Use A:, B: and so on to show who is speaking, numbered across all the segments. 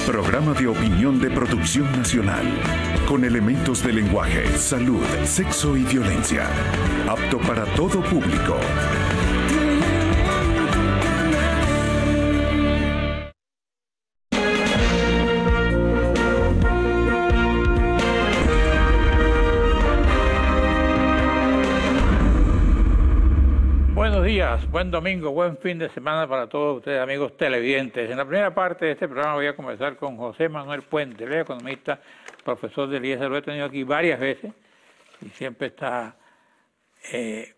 A: Programa de opinión de producción nacional, con elementos de lenguaje, salud, sexo y violencia. Apto para todo público.
B: Buenos días, buen domingo, buen fin de semana para todos ustedes, amigos televidentes. En la primera parte de este programa voy a conversar con José Manuel Puente, el economista, profesor del IES. Lo he tenido aquí varias veces y siempre está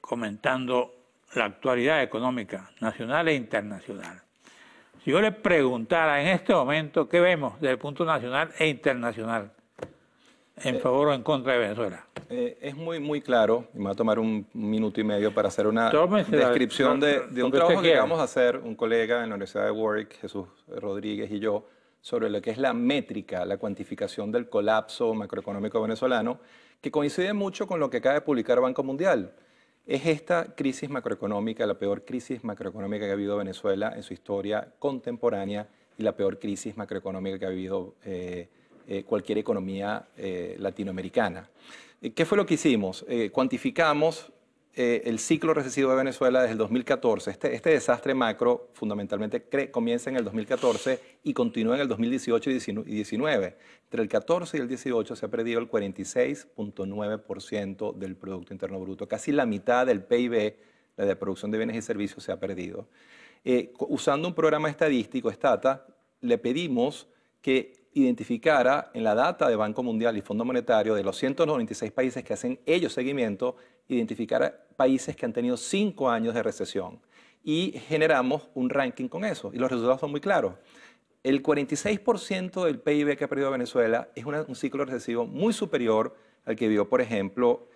B: comentando la actualidad económica nacional e internacional. Si yo le preguntara en este momento qué vemos desde el punto nacional e internacional, en favor o en contra de Venezuela.
C: Es muy claro, y me va a tomar un minuto y medio para hacer una descripción de un trabajo que vamos a hacer, un colega en la Universidad de Warwick, Jesús Rodríguez y yo, sobre lo que es la métrica, la cuantificación del colapso macroeconómico venezolano, que coincide mucho con lo que acaba de publicar Banco Mundial. Es esta crisis macroeconómica, la peor crisis macroeconómica que ha habido Venezuela en su historia contemporánea y la peor crisis macroeconómica que ha habido cualquier economía latinoamericana. ¿Qué fue lo que hicimos? Cuantificamos el ciclo recesivo de Venezuela desde el 2014. Este desastre macro fundamentalmente comienza en el 2014 y continúa en el 2018 y 2019. Entre el 14 y el 18 se ha perdido el 46.9% del Producto Interno Bruto. Casi la mitad del PIB, la de producción de bienes y servicios, se ha perdido. Usando un programa estadístico, Stata, le pedimos que identificara en la data de Banco Mundial y Fondo Monetario de los 196 países que hacen ellos seguimiento, identificara países que han tenido 5 años de recesión. Y generamos un ranking con eso. Y los resultados son muy claros. El 46% del PIB que ha perdido Venezuela es un ciclo recesivo muy superior al que vivió, por ejemplo,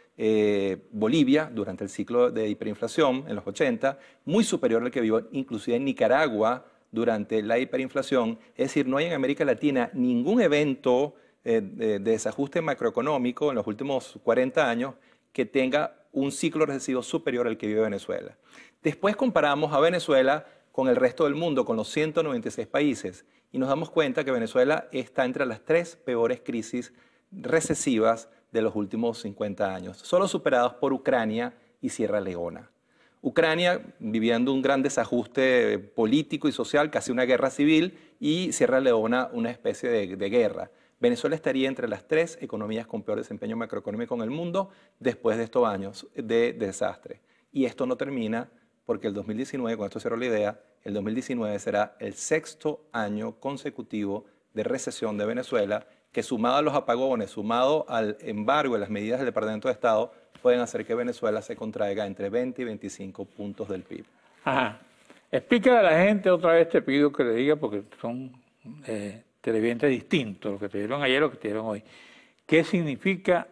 C: Bolivia durante el ciclo de hiperinflación en los 80, muy superior al que vivió inclusive en Nicaragua durante la hiperinflación. Es decir, no hay en América Latina ningún evento de desajuste macroeconómico en los últimos 40 años que tenga un ciclo recesivo superior al que vive Venezuela. Después comparamos a Venezuela con el resto del mundo, con los 196 países, y nos damos cuenta que Venezuela está entre las 3 peores crisis recesivas de los últimos 50 años, solo superados por Ucrania y Sierra Leona. Ucrania viviendo un gran desajuste político y social, casi una guerra civil, y Sierra Leona una especie de guerra. Venezuela estaría entre las 3 economías con peor desempeño macroeconómico en el mundo después de estos años de desastre. Y esto no termina porque el 2019, con esto cierro la idea, el 2019 será el 6º año consecutivo de recesión de Venezuela, que sumado a los apagones, sumado al embargo y las medidas del Departamento de Estado, pueden hacer que Venezuela se contraiga entre 20 y 25 puntos del PIB.
B: Ajá. Explícale a la gente otra vez, te pido que le diga, porque son televidentes distintos, lo que te dieron ayer y lo que te dieron hoy. ¿Qué significa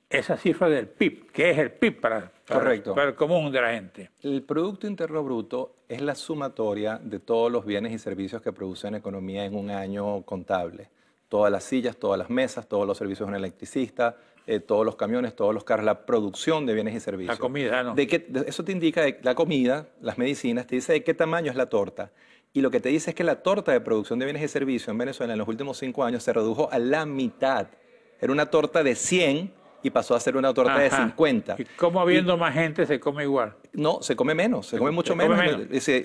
B: esa cifra del PIB? ¿Qué es el PIB para el común de la gente?
C: El Producto Interno Bruto es la sumatoria de todos los bienes y servicios que produce una economía en un año contable. Todas las sillas, todas las mesas, todos los servicios de un electricista, todos los camiones, todos los carros, la producción de bienes y servicios.
B: La comida, ¿no?
C: Eso te indica la comida, las medicinas, te dice de qué tamaño es la torta. Y lo que te dice es que la torta de producción de bienes y servicios en Venezuela en los últimos 5 años se redujo a la mitad. Era una torta de 100 y pasó a ser una torta de 50.
B: ¿Y cómo habiendo más gente se come igual?
C: No, se come menos, se come mucho menos.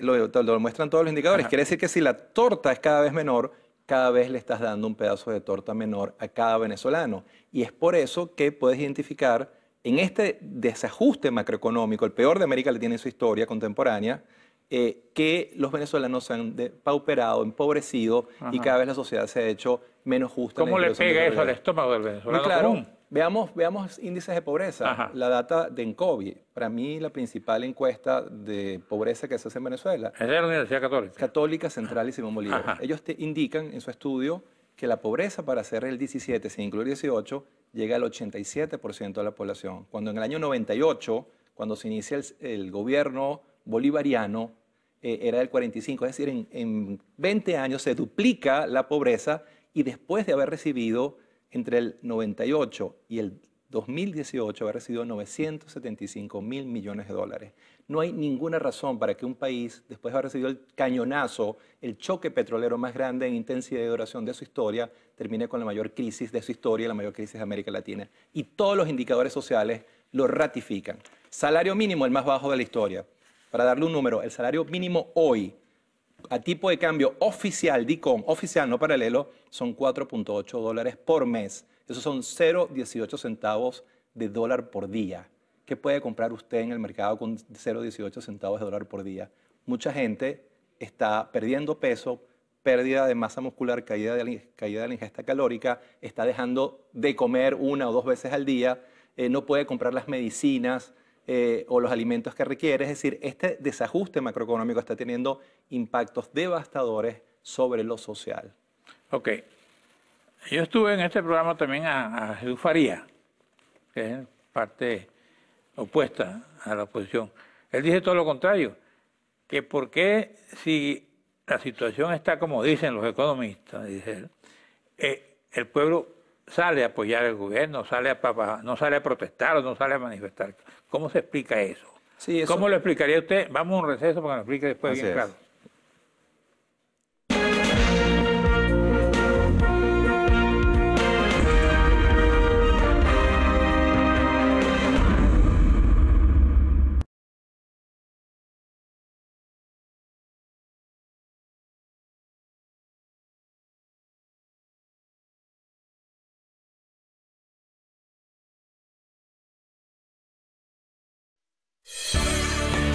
C: Lo muestran todos los indicadores. Quiere decir que si la torta es cada vez menor, cada vez le estás dando un pedazo de torta menor a cada venezolano. Y es por eso que puedes identificar en este desajuste macroeconómico, el peor de América Latina en su historia contemporánea, que los venezolanos se han pauperado, empobrecido, y cada vez la sociedad se ha hecho menos justa.
B: ¿Cómo le pega eso al estómago del venezolano?
C: Muy claro. Veamos índices de pobreza. La data de Encovi, para mí la principal encuesta de pobreza que se hace en Venezuela.
B: Es de la Universidad Católica.
C: Católica Central y Simón Bolívar. Ellos te indican en su estudio que la pobreza para hacer el 17, sin incluir el 18, llega al 87% de la población. Cuando en el año 98, cuando se inicia el gobierno bolivariano, era del 45%. Es decir, en 20 años se duplica la pobreza, y después de haber recibido entre el 98 y el 2018 haber recibido 975.000 millones de dólares. No hay ninguna razón para que un país, después de haber recibido el cañonazo, el choque petrolero más grande en intensidad y duración de su historia, termine con la mayor crisis de su historia, la mayor crisis de América Latina. Y todos los indicadores sociales lo ratifican. Salario mínimo, el más bajo de la historia. Para darle un número, el salario mínimo hoy, a tipo de cambio oficial, DICOM, oficial, no paralelo, son 4.8 dólares por mes. Esos son 0,18 centavos de dólar por día. ¿Qué puede comprar usted en el mercado con 0,18 centavos de dólar por día? Mucha gente está perdiendo peso, pérdida de masa muscular, caída de la ingesta calórica, está dejando de comer 1 o 2 veces al día, no puede comprar las medicinas o los alimentos que requiere. Es decir, este desajuste macroeconómico está teniendo impactos devastadores sobre lo social.
B: Ok. Yo estuve en este programa también a Jesús Faría, que es parte opuesta a la oposición. Él dice todo lo contrario, que por qué si la situación está como dicen los economistas, dice él, el pueblo sale a apoyar al gobierno, no sale a protestar o no sale a manifestar. ¿Cómo se explica eso?
C: Sí, eso...
B: ¿Cómo lo explicaría usted? Vamos a un receso para que lo explique después bien claro.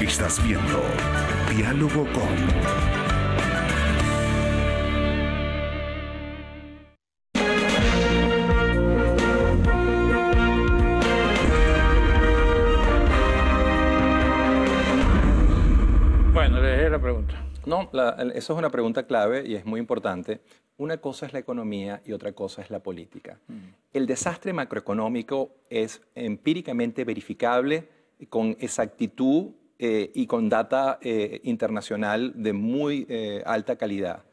A: Estás viendo Diálogo con...
B: Bueno, le dejé la pregunta.
C: No, eso es una pregunta clave y es muy importante. Una cosa es la economía y otra cosa es la política. El desastre macroeconómico es empíricamente verificable con exactitud y con data internacional de muy alta calidad.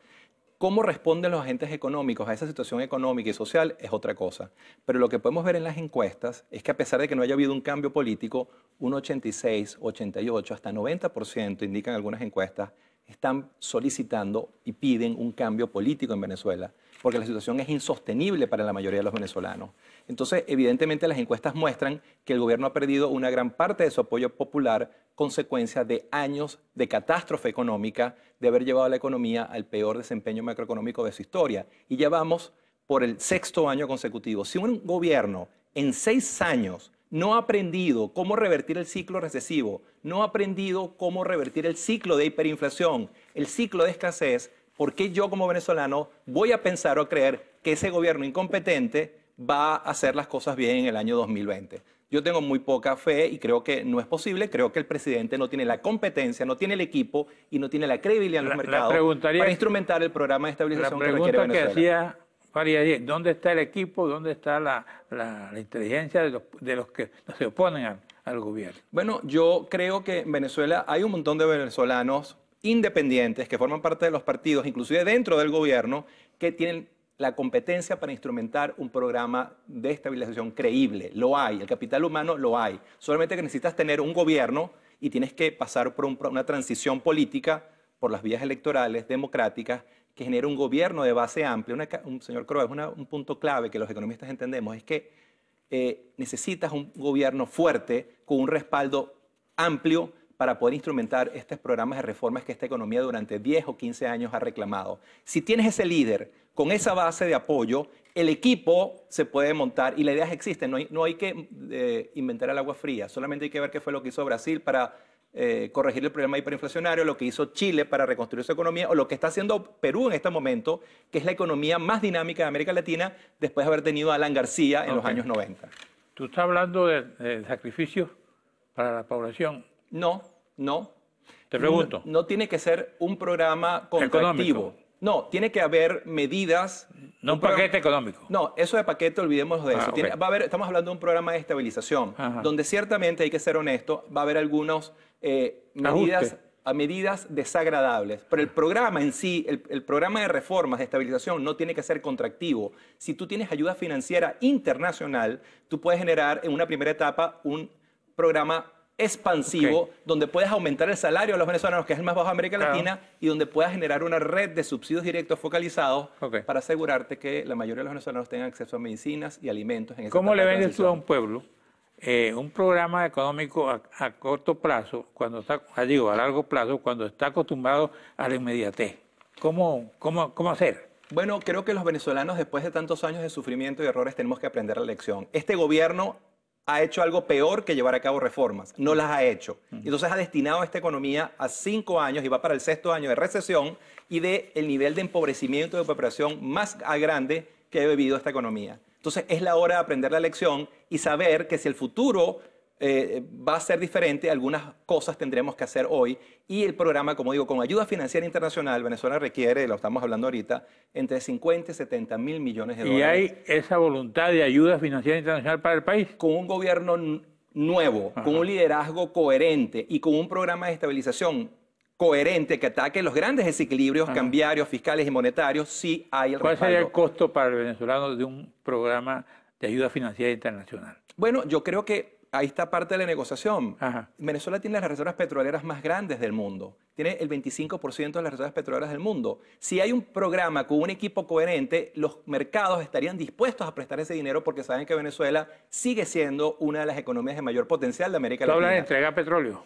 C: ¿Cómo responden los agentes económicos a esa situación económica y social? Es otra cosa. Pero lo que podemos ver en las encuestas es que a pesar de que no haya habido un cambio político, un 86, 88, hasta 90%, indican algunas encuestas, están solicitando y piden un cambio político en Venezuela, porque la situación es insostenible para la mayoría de los venezolanos. Entonces, evidentemente, las encuestas muestran que el gobierno ha perdido una gran parte de su apoyo popular, consecuencia de años de catástrofe económica, de haber llevado a la economía al peor desempeño macroeconómico de su historia. Y ya vamos por el 6º año consecutivo. Si un gobierno en 6 años no ha aprendido cómo revertir el ciclo recesivo, no ha aprendido cómo revertir el ciclo de hiperinflación, el ciclo de escasez, ¿por qué yo como venezolano voy a pensar o creer que ese gobierno incompetente va a hacer las cosas bien en el año 2020? Yo tengo muy poca fe y creo que no es posible. Creo que el presidente no tiene la competencia, no tiene el equipo y no tiene la credibilidad en los mercados para instrumentar el programa de estabilización que requiere Venezuela.
B: La pregunta que hacía Faría, ¿dónde está el equipo? ¿Dónde está la inteligencia de los que se oponen al gobierno?
C: Bueno, yo creo que en Venezuela hay un montón de venezolanos independientes que forman parte de los partidos, inclusive dentro del gobierno, que tienen la competencia para instrumentar un programa de estabilización creíble. Lo hay, el capital humano lo hay. Solamente que necesitas tener un gobierno y tienes que pasar por una transición política, por las vías electorales democráticas, que genere un gobierno de base amplia. Señor Croix, un punto clave que los economistas entendemos es que necesitas un gobierno fuerte con un respaldo amplio para poder instrumentar estos programas de reformas que esta economía durante 10 o 15 años ha reclamado. Si tienes ese líder con esa base de apoyo, el equipo se puede montar y las ideas existen. No hay que inventar el agua fría, solamente hay que ver qué fue lo que hizo Brasil para corregir el problema hiperinflacionario, lo que hizo Chile para reconstruir su economía o lo que está haciendo Perú en este momento, que es la economía más dinámica de América Latina después de haber tenido a Alan García en los años 90.
B: ¿Tú estás hablando de sacrificios para la población?
C: No.
B: Te pregunto.
C: No tiene que ser un programa contractivo. No, tiene que haber medidas.
B: No un paquete económico.
C: No, eso de paquete, olvidemos de eso.
B: Okay.
C: Estamos hablando de un programa de estabilización, donde ciertamente, hay que ser honesto, va a haber algunas medidas a medidas desagradables, pero el programa en sí, el programa de reformas, de estabilización, no tiene que ser contractivo. Si tú tienes ayuda financiera internacional, tú puedes generar en una primera etapa un programa expansivo donde puedes aumentar el salario de los venezolanos, que es el más bajo de América Latina, y donde puedas generar una red de subsidios directos focalizados para asegurarte que la mayoría de los venezolanos tengan acceso a medicinas y alimentos. En
B: ¿Cómo le vendes tú a un pueblo un programa económico a corto plazo, cuando está, digo, a largo plazo, cuando está acostumbrado a la inmediatez? ¿Cómo hacer?
C: Bueno, creo que los venezolanos, después de tantos años de sufrimiento y errores, tenemos que aprender la lección. Este gobierno ha hecho algo peor que llevar a cabo reformas. No las ha hecho. Entonces ha destinado a esta economía a 5 años y va para el 6º año de recesión y de el nivel de empobrecimiento y de operación más grande que ha vivido esta economía. Entonces es la hora de aprender la lección y saber que si el futuro va a ser diferente, algunas cosas tendremos que hacer hoy. Y el programa, como digo, con ayuda financiera internacional, Venezuela requiere, lo estamos hablando ahorita, entre 50 y 70 mil millones de dólares.
B: ¿Y hay esa voluntad de ayuda financiera internacional para el país?
C: Con un gobierno nuevo, con un liderazgo coherente y con un programa de estabilización coherente que ataque los grandes desequilibrios cambiarios, fiscales y monetarios, sí hay el respaldo.
B: ¿Cuál sería el costo para el venezolano de un programa de ayuda financiera internacional?
C: Bueno, yo creo que ahí está parte de la negociación. Venezuela tiene las reservas petroleras más grandes del mundo. Tiene el 25% de las reservas petroleras del mundo. Si hay un programa con un equipo coherente, los mercados estarían dispuestos a prestar ese dinero porque saben que Venezuela sigue siendo una de las economías de mayor potencial de América Latina.
B: ¿Tú hablas de entregar petróleo?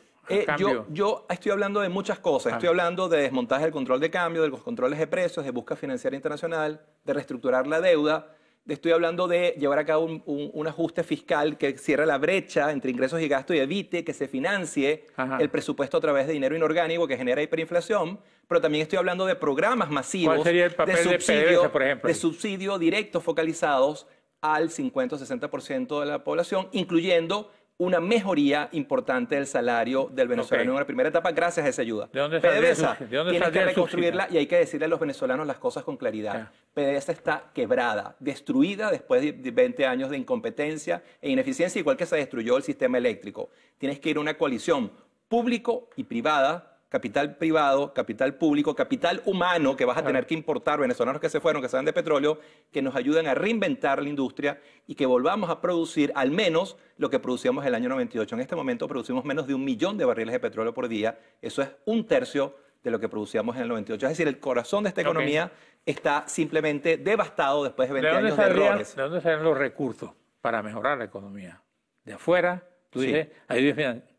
C: Yo estoy hablando de muchas cosas. Estoy hablando de desmontaje del control de cambio, de los controles de precios, de búsqueda financiera internacional, de reestructurar la deuda. Estoy hablando de llevar a cabo un ajuste fiscal que cierre la brecha entre ingresos y gastos y evite que se financie el presupuesto a través de dinero inorgánico que genera hiperinflación. Pero también estoy hablando de programas masivos.
B: ¿Cuál sería el papel de PDVSA, por ejemplo?
C: De subsidio directos focalizados al 50 o 60% de la población, incluyendo una mejoría importante del salario del venezolano en una primera etapa gracias a esa ayuda.
B: ¿De dónde
C: PDVSA
B: tiene
C: que reconstruirla y hay que decirle a los venezolanos las cosas con claridad. PDVSA está quebrada, destruida después de 20 años de incompetencia e ineficiencia, igual que se destruyó el sistema eléctrico. Tienes que ir a una coalición público y privada, capital privado, capital público, capital humano que vas a tener que importar, venezolanos que se fueron, que saben de petróleo, que nos ayuden a reinventar la industria y que volvamos a producir al menos lo que producíamos el año 98. En este momento producimos menos de 1 millón de barriles de petróleo por día. Eso es 1/3 de lo que producíamos en el 98. Es decir, el corazón de esta economía está simplemente devastado después de 20 años de errores.
B: ¿De dónde salen los recursos para mejorar la economía? ¿De afuera? Tú dices, ayuda financiera.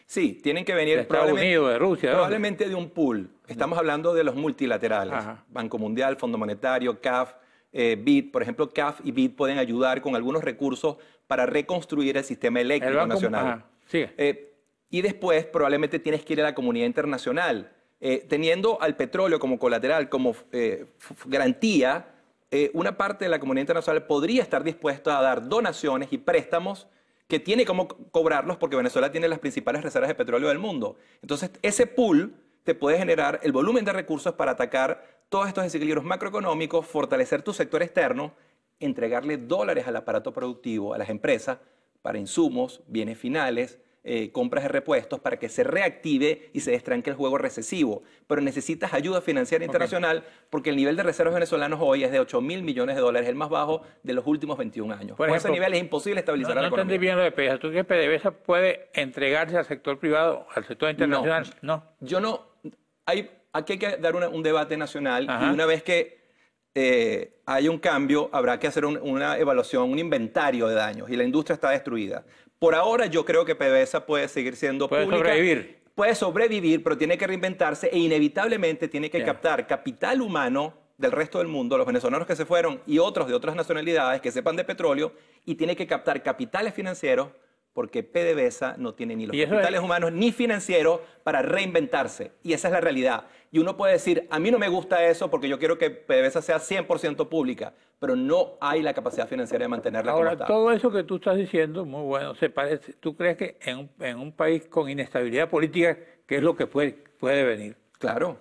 C: Sí, tienen que venir
B: de Estados Unidos, de Rusia.
C: Probablemente de un pool. Estamos hablando de los multilaterales. Banco Mundial, Fondo Monetario, CAF, BID. Por ejemplo, CAF y BID pueden ayudar con algunos recursos para reconstruir el sistema eléctrico nacional. Y después probablemente tienes que ir a la comunidad internacional. Teniendo al petróleo como colateral, como garantía, una parte de la comunidad internacional podría estar dispuesta a dar donaciones y préstamos que tiene cómo cobrarlos porque Venezuela tiene las principales reservas de petróleo del mundo. Entonces, ese pool te puede generar el volumen de recursos para atacar todos estos desequilibrios macroeconómicos, fortalecer tu sector externo, entregarle dólares al aparato productivo, a las empresas, para insumos, bienes finales, compras de repuestos, para que se reactive y se destranque el juego recesivo. Pero necesitas ayuda financiera internacional porque el nivel de reservas venezolanos hoy es de 8.000 millones de dólares, el más bajo de los últimos 21 años. Por ese nivel es imposible estabilizar la economía.
B: No entendí bien lo de PDVSA. ¿Tú crees que PDVSA puede entregarse al sector privado, al sector internacional?
C: No. Yo no. Aquí hay que dar un debate nacional y una vez que hay un cambio, habrá que hacer una evaluación, un inventario de daños y la industria está destruida. Por ahora yo creo que PDVSA puede seguir siendo pública.
B: Puede sobrevivir.
C: Puede sobrevivir, pero tiene que reinventarse e inevitablemente tiene que captar capital humano del resto del mundo, los venezolanos que se fueron y otros de otras nacionalidades que sepan de petróleo, y tiene que captar capitales financieros porque PDVSA no tiene ni los capitales humanos ni financieros para reinventarse. Y esa es la realidad. Y uno puede decir, a mí no me gusta eso porque yo quiero que PDVSA sea 100% pública, pero no hay la capacidad financiera de mantenerla como está.
B: Ahora, todo eso que tú estás diciendo, muy bueno, se parece. ¿Tú crees que en un país con inestabilidad política, qué es lo que puede venir?
C: Claro.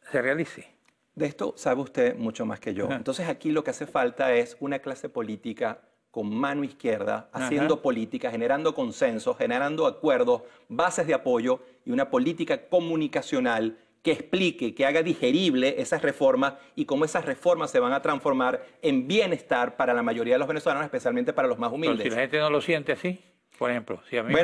B: Se realice.
C: De esto sabe usted mucho más que yo. Entonces aquí lo que hace falta es una clase política con mano izquierda, haciendo política, generando consensos, generando acuerdos, bases de apoyo y una política comunicacional que explique, que haga digerible esas reformas y cómo esas reformas se van a transformar en bienestar para la mayoría de los venezolanos, especialmente para los más humildes.
B: Pero si la gente no lo siente así, por ejemplo, si a mí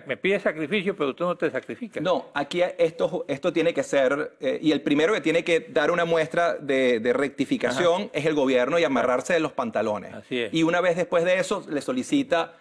B: me pide sacrificio, pero tú no te sacrificas.
C: No, aquí esto tiene que ser, y el primero que tiene que dar una muestra de rectificación es el gobierno y amarrarse de los pantalones.
B: Así es.
C: Y una vez después de eso le solicita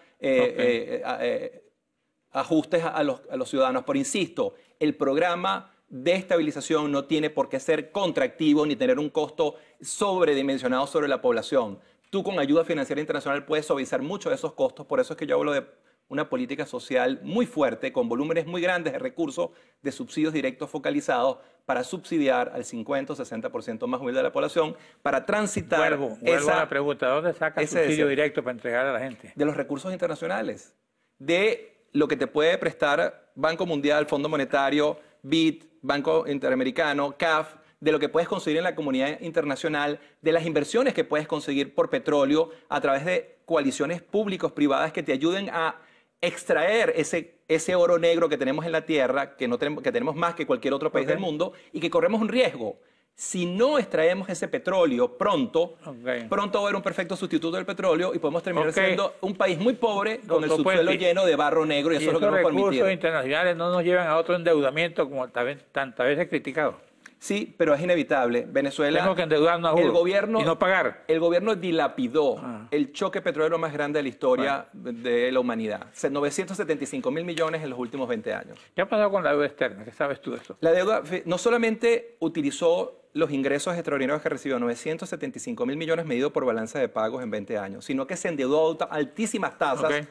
C: ajustes a los ciudadanos. Pero insisto, el programa de estabilización no tiene por qué ser contractivo ni tener un costo sobredimensionado sobre la población. Tú con ayuda financiera internacional puedes suavizar muchos de esos costos, por eso es que yo hablo de una política social muy fuerte, con volúmenes muy grandes de recursos, de subsidios directos focalizados para subsidiar al 50 o 60% más humilde de la población, para transitar
B: Vuelvo a la pregunta, ¿dónde saca el subsidio directo para entregar a la gente?
C: De los recursos internacionales, de lo que te puede prestar Banco Mundial, Fondo Monetario, BID, Banco Interamericano, CAF, de lo que puedes conseguir en la comunidad internacional, de las inversiones que puedes conseguir por petróleo a través de coaliciones públicos-privadas que te ayuden a extraer ese oro negro que tenemos en la tierra, que tenemos más que cualquier otro país del mundo, y que corremos un riesgo. Si no extraemos ese petróleo pronto va a haber un perfecto sustituto del petróleo y podemos terminar siendo un país muy pobre con el subsuelo lleno de barro negro, y eso es lo que no podemos permitir.
B: Los recursos internacionales no nos llevan a otro endeudamiento como tantas veces criticado.
C: Sí, pero es inevitable. Venezuela,
B: tenemos que endeudarnos a juro y no pagar.
C: El gobierno dilapidó el choque petrolero más grande de la historia de la humanidad. 975.000 millones en los últimos 20 años.
B: ¿Qué ha pasado con la deuda externa? ¿Qué sabes tú de eso?
C: La deuda no solamente utilizó los ingresos extraordinarios que recibió, 975.000 millones medido por balanza de pagos en 20 años, sino que se endeudó a altísimas tasas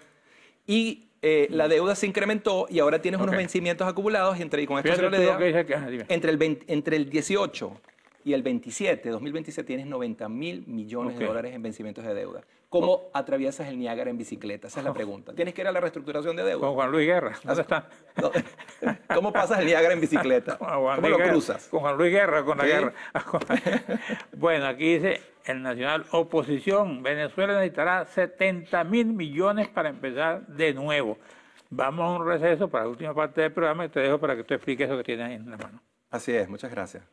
C: y la deuda se incrementó y ahora tienes unos vencimientos acumulados y con esto se lo entre el 18 y el 2027 tienes 90.000 millones de dólares en vencimientos de deuda. ¿Cómo atraviesas el Niágara en bicicleta? Esa es la pregunta. Tienes que ir a la reestructuración de deuda.
B: Con Juan Luis Guerra. ¿Dónde está?
C: ¿Cómo pasas el Niágara en bicicleta? ¿Cómo lo cruzas?
B: Con Juan Luis Guerra, con la guerra. Bueno, aquí dice el Nacional Oposición. Venezuela necesitará 70.000 millones para empezar de nuevo. Vamos a un receso para la última parte del programa y te dejo para que tú expliques eso que tienes ahí en la mano.
C: Así es, muchas gracias.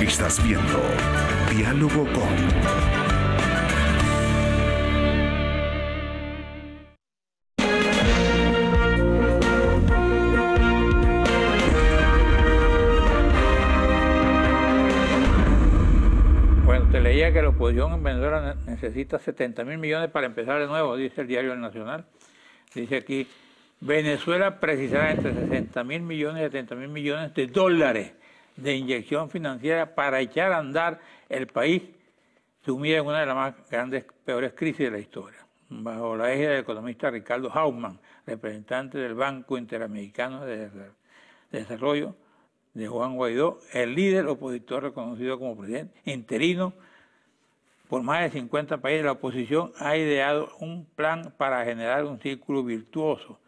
A: Estás viendo Diálogo con...
B: Bueno, te leía que la oposición en Venezuela necesita 70.000 millones para empezar de nuevo, dice el diario El Nacional. Dice aquí, Venezuela precisará entre 60.000 millones y 70.000 millones de dólares de inyección financiera para echar a andar el país sumido en una de las más grandes, peores crisis de la historia. Bajo la égida del economista Ricardo Hauptmann, representante del Banco Interamericano de Desarrollo, de Juan Guaidó, el líder opositor reconocido como presidente interino por más de 50 países, la oposición ha ideado un plan para generar un círculo virtuoso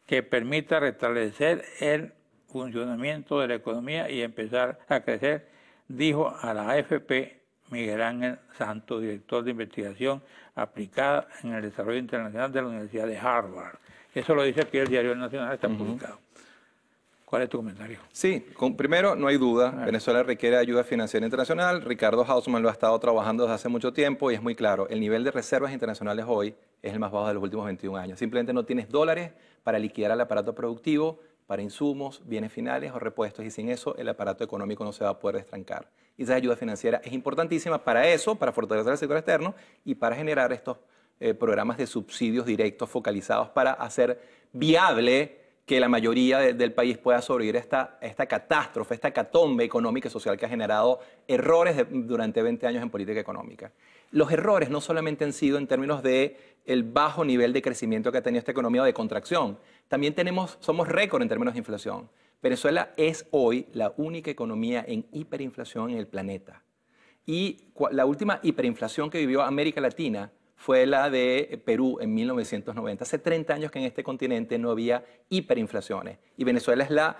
B: que permita restablecer el funcionamiento de la economía y empezar a crecer, dijo a la AFP Miguel Ángel Santos, director de investigación aplicada en el desarrollo internacional de la Universidad de Harvard. Eso lo dice aquí el diario El Nacional, está publicado. ¿Cuál es tu comentario?
C: Sí, primero, no hay duda, Venezuela requiere ayuda financiera internacional. Ricardo Hauptmann lo ha estado trabajando desde hace mucho tiempo y es muy claro, el nivel de reservas internacionales hoy es el más bajo de los últimos 21 años. Simplemente no tienes dólares para liquidar el aparato productivo, para insumos, bienes finales o repuestos, y sin eso el aparato económico no se va a poder destrancar. Y esa ayuda financiera es importantísima para eso, para fortalecer el sector externo y para generar estos programas de subsidios directos focalizados para hacer viable que la mayoría del país pueda sobrevivir a esta catástrofe, esta hecatombe económica y social que ha generado errores durante 20 años en política económica. Los errores no solamente han sido en términos de el bajo nivel de crecimiento que ha tenido esta economía o de contracción, también somos récord en términos de inflación. Venezuela es hoy la única economía en hiperinflación en el planeta. Y la última hiperinflación que vivió América Latina fue la de Perú en 1990. Hace 30 años que en este continente no había hiperinflaciones. Y Venezuela es la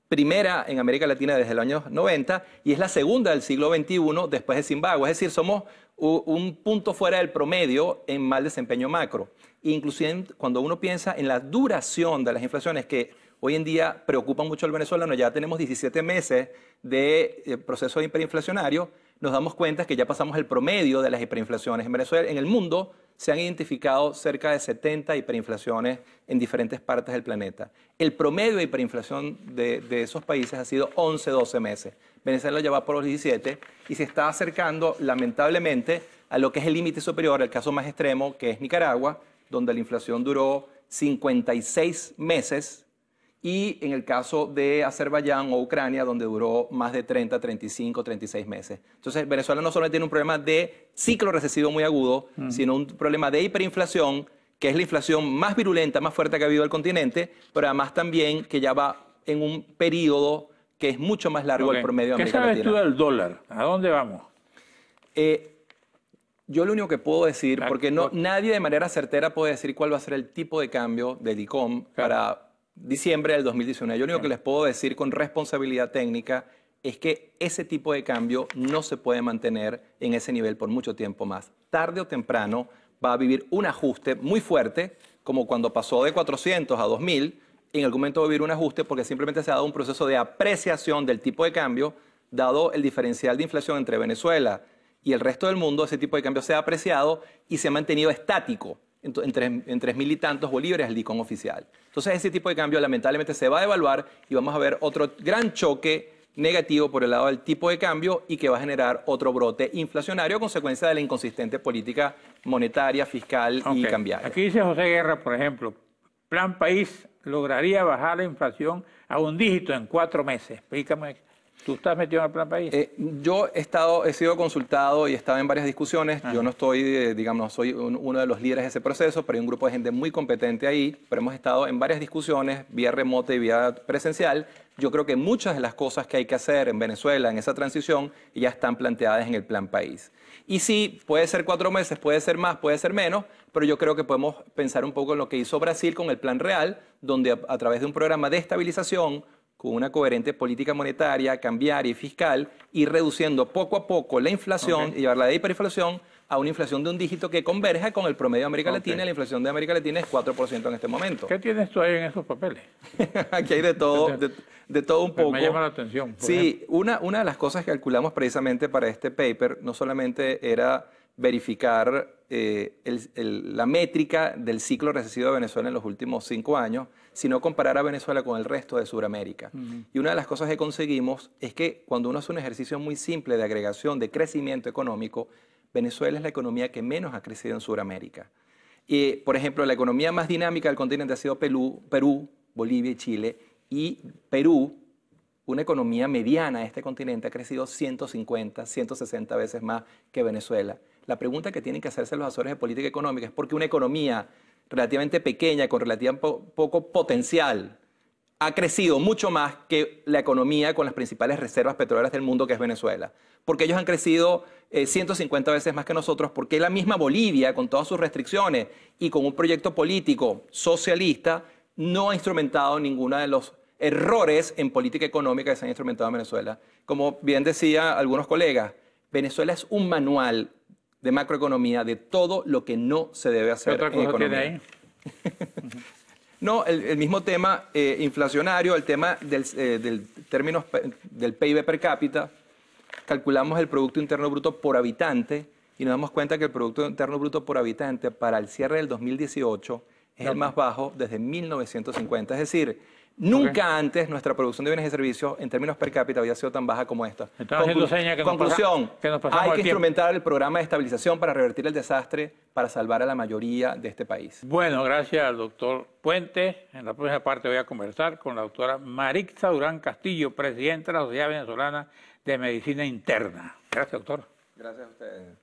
C: primera en América Latina desde los años 90 y es la segunda del siglo XXI después de Zimbabue. Es decir, somos un punto fuera del promedio en mal desempeño macro. Inclusive cuando uno piensa en la duración de las inflaciones que hoy en día preocupan mucho al venezolano, ya tenemos 17 meses de proceso hiperinflacionario, nos damos cuenta que ya pasamos el promedio de las hiperinflaciones. En Venezuela, en el mundo, se han identificado cerca de 70 hiperinflaciones en diferentes partes del planeta. El promedio de hiperinflación de esos países ha sido 11, 12 meses. Venezuela ya va por los 17 y se está acercando, lamentablemente, a lo que es el límite superior, el caso más extremo, que es Nicaragua, donde la inflación duró 56 meses, y en el caso de Azerbaiyán o Ucrania, donde duró más de 30, 35, 36 meses. Entonces, Venezuela no solo tiene un problema de ciclo recesivo muy agudo, sino un problema de hiperinflación, que es la inflación más virulenta, más fuerte que ha habido el continente, pero además también que ya va en un periodo que es mucho más largo del promedio de América Latina.
B: ¿Qué sabes tú del dólar? ¿A dónde vamos?
C: Yo lo único que puedo decir, porque nadie de manera certera puede decir cuál va a ser el tipo de cambio del ICOM para diciembre del 2019. Yo lo único que les puedo decir con responsabilidad técnica es que ese tipo de cambio no se puede mantener en ese nivel por mucho tiempo más. Tarde o temprano va a vivir un ajuste muy fuerte, como cuando pasó de 400 a 2000, en algún momento va a vivir un ajuste porque simplemente se ha dado un proceso de apreciación del tipo de cambio, dado el diferencial de inflación entre Venezuela y el resto del mundo, ese tipo de cambio se ha apreciado y se ha mantenido estático en 3.000 y tantos bolívares el DICOM oficial. Entonces ese tipo de cambio lamentablemente se va a devaluar y vamos a ver otro gran choque negativo por el lado del tipo de cambio y que va a generar otro brote inflacionario a consecuencia de la inconsistente política monetaria, fiscal y cambiaria.
B: Aquí dice José Guerra, por ejemplo, Plan País lograría bajar la inflación a un dígito en 4 meses. Explícame. ¿Tú estás metido en el Plan País?
C: Yo he sido consultado y he estado en varias discusiones. Yo no estoy, digamos, soy uno de los líderes de ese proceso, pero hay un grupo de gente muy competente ahí. Pero hemos estado en varias discusiones, vía remota y vía presencial. Yo creo que muchas de las cosas que hay que hacer en Venezuela en esa transición ya están planteadas en el Plan País. Y sí, puede ser 4 meses, puede ser más, puede ser menos, pero yo creo que podemos pensar un poco en lo que hizo Brasil con el Plan Real, donde a través de un programa de estabilización, con una coherente política monetaria, cambiaria y fiscal, ir reduciendo poco a poco la inflación y llevarla de hiperinflación a una inflación de un dígito que converja con el promedio de América Latina, y la inflación de América Latina es 4% en este momento.
B: ¿Qué tienes tú ahí en esos papeles?
C: Aquí hay de todo, de todo un poco.
B: Me llama la atención.
C: Sí, una de las cosas que calculamos precisamente para este paper no solamente era verificar la métrica del ciclo recesivo de Venezuela en los últimos 5 años, sino comparar a Venezuela con el resto de Sudamérica. Y una de las cosas que conseguimos es que cuando uno hace un ejercicio muy simple de agregación, de crecimiento económico, Venezuela es la economía que menos ha crecido en Sudamérica. Por ejemplo, la economía más dinámica del continente ha sido Perú, Bolivia y Chile. Y Perú, una economía mediana de este continente, ha crecido 150, 160 veces más que Venezuela. La pregunta que tienen que hacerse los asesores de política económica es por qué una economía relativamente pequeña, con relativamente poco potencial, ha crecido mucho más que la economía con las principales reservas petroleras del mundo, que es Venezuela. Porque ellos han crecido 150 veces más que nosotros, porque la misma Bolivia, con todas sus restricciones y con un proyecto político socialista, no ha instrumentado ninguno de los errores en política económica que se han instrumentado en Venezuela. Como bien decía algunos colegas, Venezuela es un manual de macroeconomía de todo lo que no se debe hacer
B: en economía. ¿Qué otra cosa tiene ahí?
C: No, el mismo tema inflacionario, el tema del término del PIB per cápita. Calculamos el Producto Interno Bruto por habitante y nos damos cuenta que el Producto Interno Bruto por habitante para el cierre del 2018 es el más bajo desde 1950. Es decir, Nunca antes nuestra producción de bienes y servicios en términos per cápita había sido tan baja como esta.
B: Están haciendo señas que
C: conclusión,
B: nos pasamos
C: hay que
B: el tiempo.
C: instrumentar el programa de estabilización para revertir el desastre, para salvar a la mayoría de este país.
B: Bueno, gracias al doctor Puente. En la próxima parte voy a conversar con la doctora Marixa Durán Castillo, presidenta de la Sociedad Venezolana de Medicina Interna. Gracias, doctor.
C: Gracias a ustedes.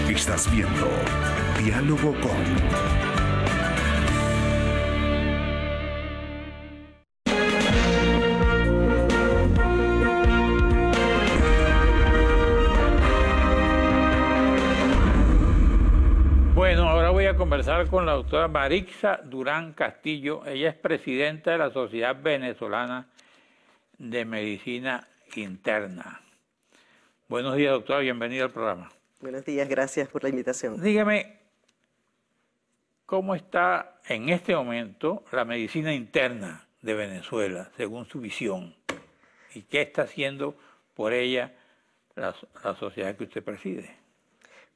A: Estás viendo Diálogo con...
B: Bueno, ahora voy a conversar con la doctora Marixa Durán Castillo. Ella es presidenta de la Sociedad Venezolana de Medicina Interna. Buenos días, doctora. Bienvenida al programa.
D: Buenos días, gracias por la invitación.
B: Dígame, ¿cómo está en este momento la medicina interna de Venezuela, según su visión? ¿Y qué está haciendo por ella la sociedad que usted preside?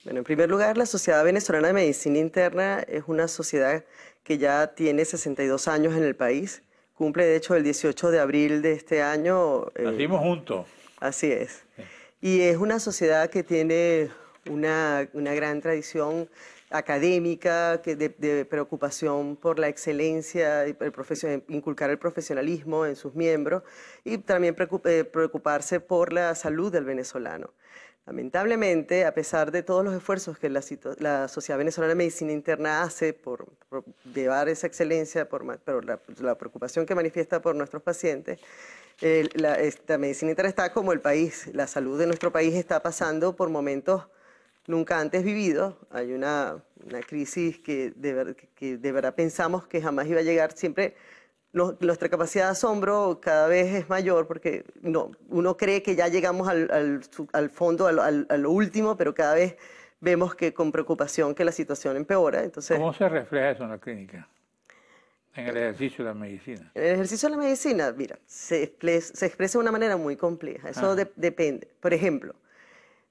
D: Bueno, en primer lugar, la Sociedad Venezolana de Medicina Interna es una sociedad que ya tiene 62 años en el país. Cumple, de hecho, el 18 de abril de este año.
B: Nacimos juntos.
D: Así es.
B: Sí.
D: Y es una sociedad que tiene una gran tradición académica, de preocupación por la excelencia, inculcar el profesionalismo en sus miembros y también preocuparse por la salud del venezolano. Lamentablemente, a pesar de todos los esfuerzos que la Sociedad Venezolana de Medicina Interna hace por llevar esa excelencia, por la preocupación que manifiesta por nuestros pacientes, esta medicina interna está como el país. La salud de nuestro país está pasando por momentos nunca antes vividos. Hay una crisis que de verdad pensamos que jamás iba a llegar. Siempre nuestra capacidad de asombro cada vez es mayor porque uno cree que ya llegamos al fondo, a lo último, pero cada vez vemos que con preocupación que la situación empeora. Entonces,
B: ¿cómo se refleja eso en la clínica? En el ejercicio de la medicina.
D: En el ejercicio de la medicina, mira, se expresa de una manera muy compleja. Eso depende. Por ejemplo,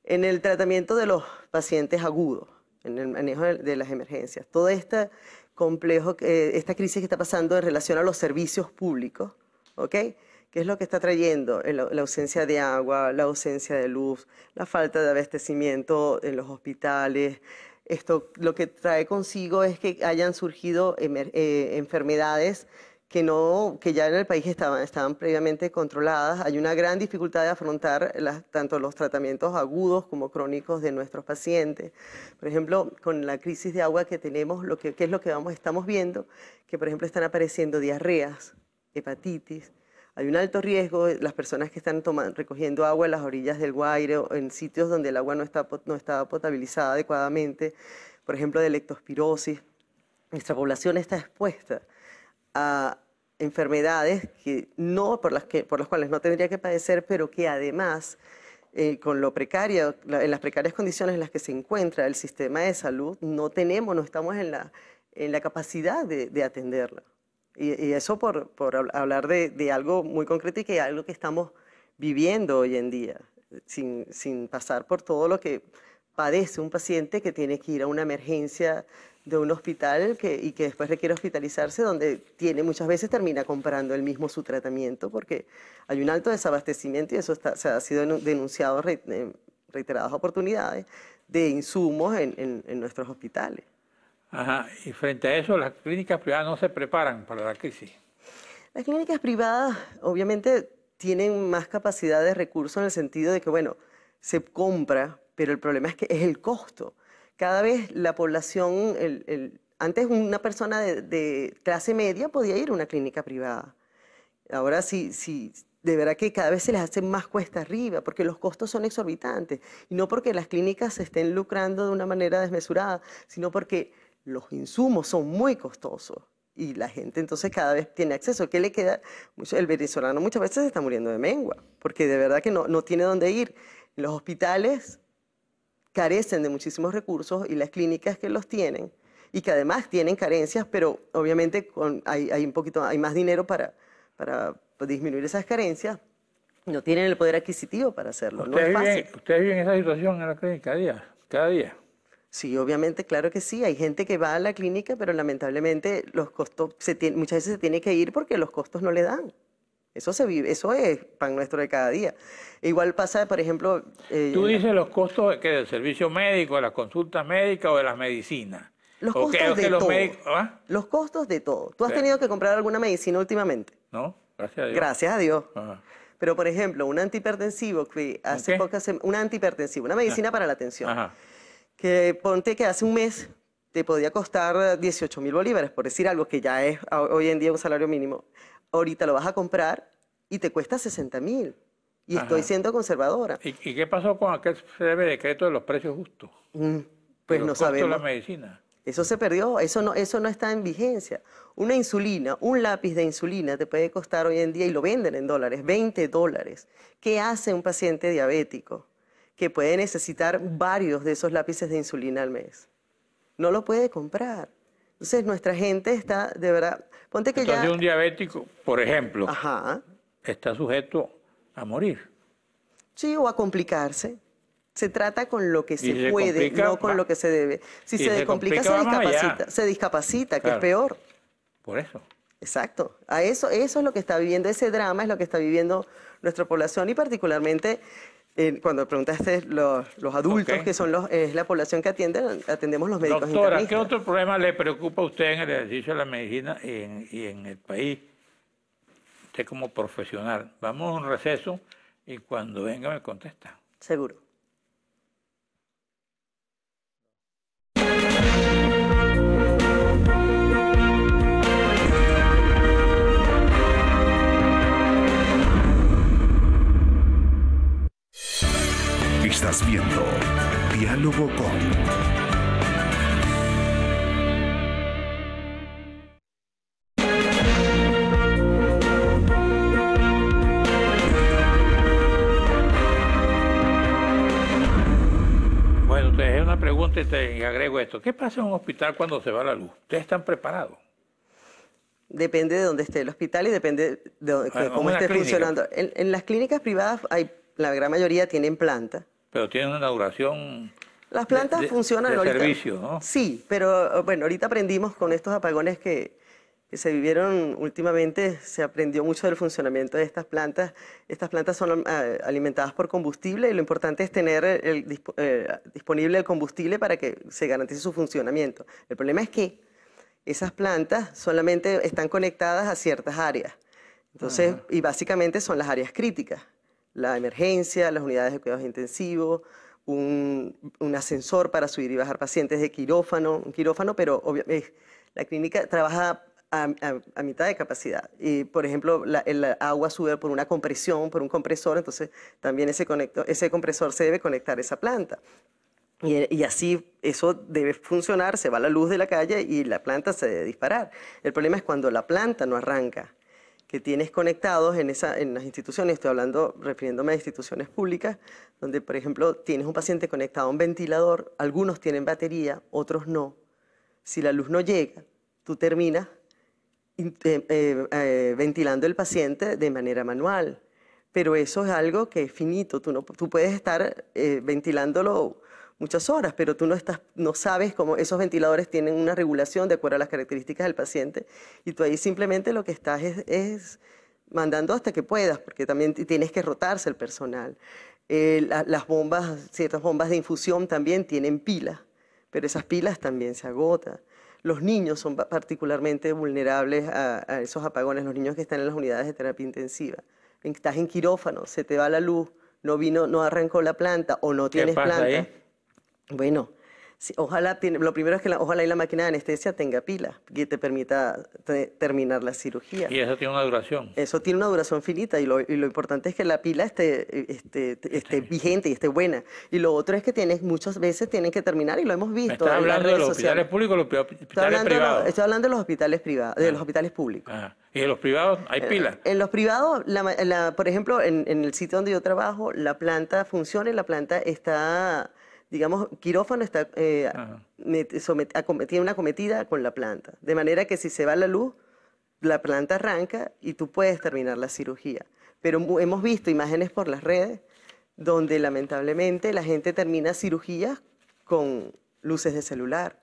D: en el tratamiento de los pacientes agudos, en el manejo de las emergencias, todo este complejo, esta crisis que está pasando en relación a los servicios públicos, ¿ok? ¿Qué es lo que está trayendo? La ausencia de agua, la ausencia de luz, la falta de abastecimiento en los hospitales. Esto lo que trae consigo es que hayan surgido enfermedades que ya en el país estaban previamente controladas. Hay una gran dificultad de afrontar tanto los tratamientos agudos como crónicos de nuestros pacientes. Por ejemplo, con la crisis de agua que tenemos, ¿qué es lo que estamos viendo? Que, por ejemplo, están apareciendo diarreas, hepatitis. Hay un alto riesgo de las personas que están recogiendo agua en las orillas del Guaire o en sitios donde el agua no está potabilizada adecuadamente, por ejemplo, de leptospirosis. Nuestra población está expuesta a enfermedades por las cuales no tendría que padecer, pero que además, con lo precario, en las precarias condiciones en las que se encuentra el sistema de salud, no estamos en la capacidad de atenderla. Y eso por hablar de algo muy concreto y que algo que estamos viviendo hoy en día, sin pasar por todo lo que padece un paciente que tiene que ir a una emergencia de un hospital y que después requiere hospitalizarse, donde muchas veces termina comprando él mismo su tratamiento porque hay un alto desabastecimiento y eso se ha sido denunciado reiteradas oportunidades de insumos en nuestros hospitales.
B: Ajá. Y frente a eso, las clínicas privadas no se preparan para la crisis.
D: Las clínicas privadas obviamente tienen más capacidad de recursos en el sentido de que, bueno, se compra, pero el problema es el costo. Cada vez la población, antes una persona de clase media podía ir a una clínica privada. Ahora sí, de verdad que cada vez se les hace más cuesta arriba porque los costos son exorbitantes. Y no porque las clínicas se estén lucrando de una manera desmesurada, sino porque los insumos son muy costosos. Y la gente entonces cada vez tiene acceso. ¿Qué le queda? El venezolano muchas veces se está muriendo de mengua porque de verdad que no tiene dónde ir. En los hospitales carecen de muchísimos recursos y las clínicas que los tienen y que además tienen carencias, pero obviamente hay más dinero para para disminuir esas carencias, no tienen el poder adquisitivo para hacerlo. No es fácil.
B: ¿Ustedes viven esa situación en la clínica cada día?
D: Sí, obviamente, claro que sí. Hay gente que va a la clínica, pero lamentablemente los costos, muchas veces se tiene que ir porque los costos no le dan. Eso se vive, eso es pan nuestro de cada día. Igual pasa, por ejemplo...
B: Tú dices los costos del servicio médico, de las consultas médicas o de las medicinas.
D: Los costos de todo.
B: ¿Ah?
D: Los costos de todo. ¿Tú has tenido que comprar alguna medicina últimamente?
B: No, gracias a Dios.
D: Gracias a Dios.
B: Ajá.
D: Pero, por ejemplo, un antihipertensivo que hace pocas semanas... Un antihipertensivo, una medicina para la tensión.
B: Ajá.
D: Que ponte que hace un mes te podía costar 18.000 bolívares, por decir algo que ya es hoy en día un salario mínimo. Ahorita lo vas a comprar y te cuesta 60.000. Y estoy siendo conservadora.
B: ¿Y qué pasó con aquel breve decreto de los precios justos?
D: Pues no sabemos.
B: De la medicina.
D: Eso se perdió, eso no está en vigencia. Una insulina, un lápiz de insulina te puede costar hoy en día, y lo venden en dólares, $20. ¿Qué hace un paciente diabético que puede necesitar varios de esos lápices de insulina al mes? No lo puede comprar. Entonces nuestra gente está, de verdad, ponte que
B: entonces un diabético, por ejemplo, está sujeto a morir.
D: Sí, o a complicarse. Se trata con lo que se puede, no con lo que se debe. Si se descomplica, se discapacita, que es peor.
B: Por eso.
D: Exacto. Eso es lo que está viviendo, ese drama es lo que está viviendo nuestra población, y particularmente cuando preguntaste los adultos, que son es la población que atendemos los médicos
B: internistas.
D: Doctora,
B: ¿qué otro problema le preocupa a usted en el ejercicio de la medicina y en el país? Usted como profesional. Vamos a un receso y cuando venga me contesta.
D: Seguro.
A: Estás viendo Diálogo con...
B: Bueno, te dejé una pregunta y te agrego esto. ¿Qué pasa en un hospital cuando se va la luz? ¿Ustedes están preparados?
D: Depende de dónde esté el hospital y depende de cómo esté funcionando. En las clínicas privadas, la gran mayoría tienen planta.
B: Pero tienen una duración...
D: Las plantas funcionan
B: de
D: ahorita.
B: servicio, ¿no?
D: Sí, pero bueno, ahorita aprendimos con estos apagones que se vivieron últimamente, se aprendió mucho del funcionamiento de estas plantas. Estas plantas son alimentadas por combustible y lo importante es tener disponible el combustible para que se garantice su funcionamiento. El problema es que esas plantas solamente están conectadas a ciertas áreas. Entonces, y básicamente son las áreas críticas. La emergencia, las unidades de cuidados intensivos, un ascensor para subir y bajar pacientes de quirófano, pero obviamente la clínica trabaja a mitad de capacidad. Y, por ejemplo, el agua sube por una compresión, por un compresor, entonces también ese compresor se debe conectar a esa planta. Y así eso debe funcionar, se va la luz de la calle y la planta se debe disparar. El problema es cuando la planta no arranca, que tienes conectados en las instituciones, estoy refiriéndome a instituciones públicas, donde, por ejemplo, tienes un paciente conectado a un ventilador, algunos tienen batería, otros no. Si la luz no llega, tú terminas ventilando el paciente de manera manual. Pero eso es algo que es finito, tú puedes estar ventilándolo muchas horas, pero tú no sabes cómo esos ventiladores tienen una regulación de acuerdo a las características del paciente, y tú ahí simplemente lo que estás es mandando hasta que puedas, porque también tienes que rotarse el personal. Las bombas, ciertas bombas de infusión también tienen pilas, pero esas pilas también se agotan. Los niños son particularmente vulnerables a esos apagones, los niños que están en las unidades de terapia intensiva. Estás en quirófano, se te va la luz, no arrancó la planta o no tienes planta.
B: ¿Qué pasa ahí?
D: Bueno, ojalá, lo primero es que ojalá la máquina de anestesia tenga pilas que te permita terminar la cirugía.
B: ¿Y eso tiene una duración?
D: Eso tiene una duración finita y lo importante es que la pila esté vigente y esté buena. Y lo otro es que muchas veces tienen que terminar, y lo hemos visto.
B: ¿Estás hablando de los hospitales públicos o los hospitales privados?
D: Estoy hablando de los hospitales privados, de los hospitales públicos.
B: ¿Y en los privados hay pilas?
D: En los privados, por ejemplo, en el sitio donde yo trabajo, la planta funciona y la planta está... Digamos, quirófano tiene una acometida con la planta. De manera que si se va la luz, la planta arranca y tú puedes terminar la cirugía. Pero hemos visto imágenes por las redes donde lamentablemente la gente termina cirugías con luces de celular.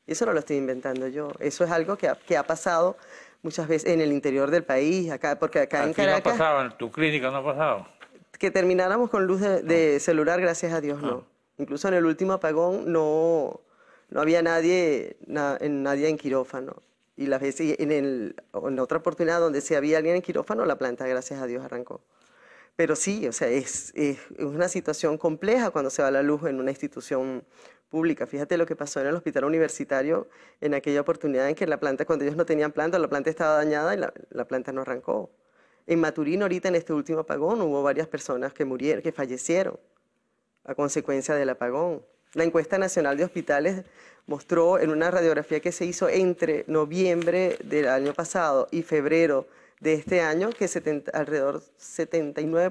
D: Eso no lo estoy inventando yo. Eso es algo que ha pasado muchas veces en el interior del país, acá, porque acá en Caracas...
B: ¿No pasaba? ¿En tu clínica no ha pasado?
D: Que termináramos con luz de celular, gracias a Dios, no. Incluso en el último apagón no había nadie en quirófano. Y las veces en otra oportunidad donde sí había alguien en quirófano, la planta, gracias a Dios, arrancó. Pero sí, o sea, es una situación compleja cuando se va la luz en una institución pública. Fíjate lo que pasó en el hospital universitario en aquella oportunidad en que la planta, cuando ellos no tenían planta, la planta estaba dañada y la planta no arrancó. En Maturín, ahorita en este último apagón, hubo varias personas que fallecieron a consecuencia del apagón. La encuesta nacional de hospitales mostró en una radiografía que se hizo entre noviembre del año pasado y febrero de este año, que alrededor 79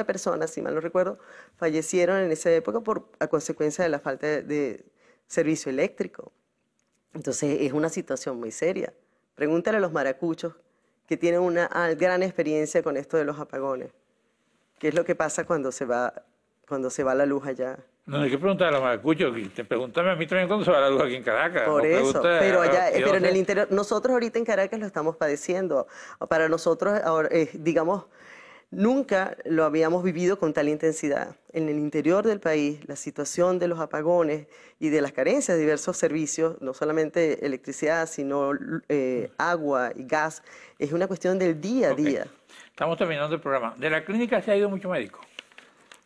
D: personas, si mal no recuerdo, fallecieron en esa época a consecuencia de la falta de servicio eléctrico. Entonces es una situación muy seria. Pregúntale a los maracuchos que tienen una gran experiencia con esto de los apagones. ¿Qué es lo que pasa cuando se va la luz allá?
B: No hay que preguntar a los maracuchos, pregúntame a mí también cuándo se va la luz aquí en Caracas.
D: Por eso, pero en el interior, nosotros ahorita en Caracas lo estamos padeciendo. Para nosotros, ahora, digamos, nunca lo habíamos vivido con tal intensidad. En el interior del país, la situación de los apagones y de las carencias de diversos servicios, no solamente electricidad, sino agua y gas, es una cuestión del día a día.
B: Estamos terminando el programa. ¿De la clínica se ha ido mucho médico?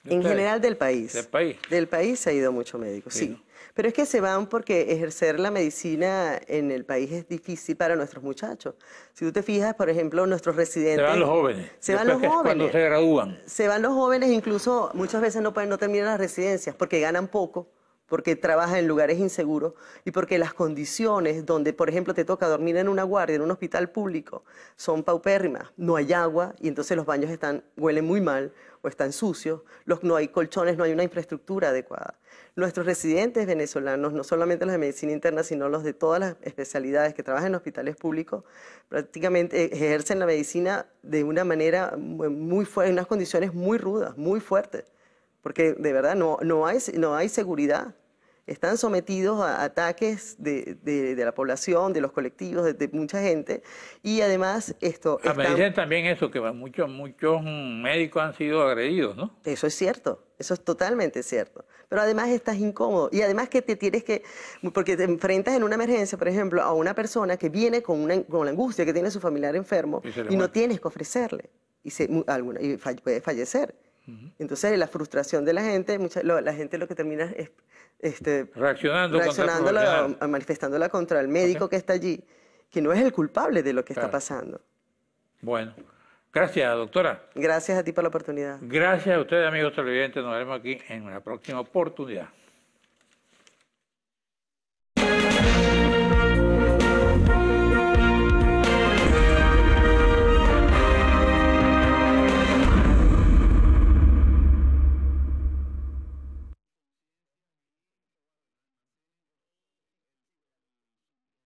D: En general del país.
B: ¿Del país?
D: Del país se ha ido mucho médico, sí.
B: ¿No?
D: Pero es que se van porque ejercer la medicina en el país es difícil para nuestros muchachos. Si tú te fijas, por ejemplo, nuestros residentes...
B: Se van los jóvenes.
D: Se van los jóvenes.
B: Cuando se gradúan.
D: Se van los jóvenes, incluso muchas veces no terminan las residencias porque ganan poco, porque trabajan en lugares inseguros y porque las condiciones donde, por ejemplo, te toca dormir en una guardia, en un hospital público, son paupérrimas. No hay agua y entonces los baños huelen muy mal o están sucios, no hay colchones, no hay una infraestructura adecuada. Nuestros residentes venezolanos, no solamente los de medicina interna, sino los de todas las especialidades que trabajan en hospitales públicos, prácticamente ejercen la medicina de una manera muy fuerte, en unas condiciones muy rudas, muy fuertes, porque de verdad no hay seguridad. Están sometidos a ataques de la población, de los colectivos, de mucha gente, y además esto...
B: Me dicen también eso, que muchos médicos han sido agredidos, ¿no?
D: Eso es cierto, eso es totalmente cierto. Pero además estás incómodo, y además que te tienes que... Porque te enfrentas en una emergencia, por ejemplo, a una persona que viene con la angustia que tiene su familiar enfermo, y no tienes que ofrecerle, y puede fallecer. Entonces la frustración de la gente, la gente lo que termina es manifestándola contra el médico que está allí, que no es el culpable de lo que está pasando.
B: Bueno, gracias, doctora.
D: Gracias a ti por la oportunidad.
B: Gracias a ustedes, amigos televidentes. Nos vemos aquí en una próxima oportunidad.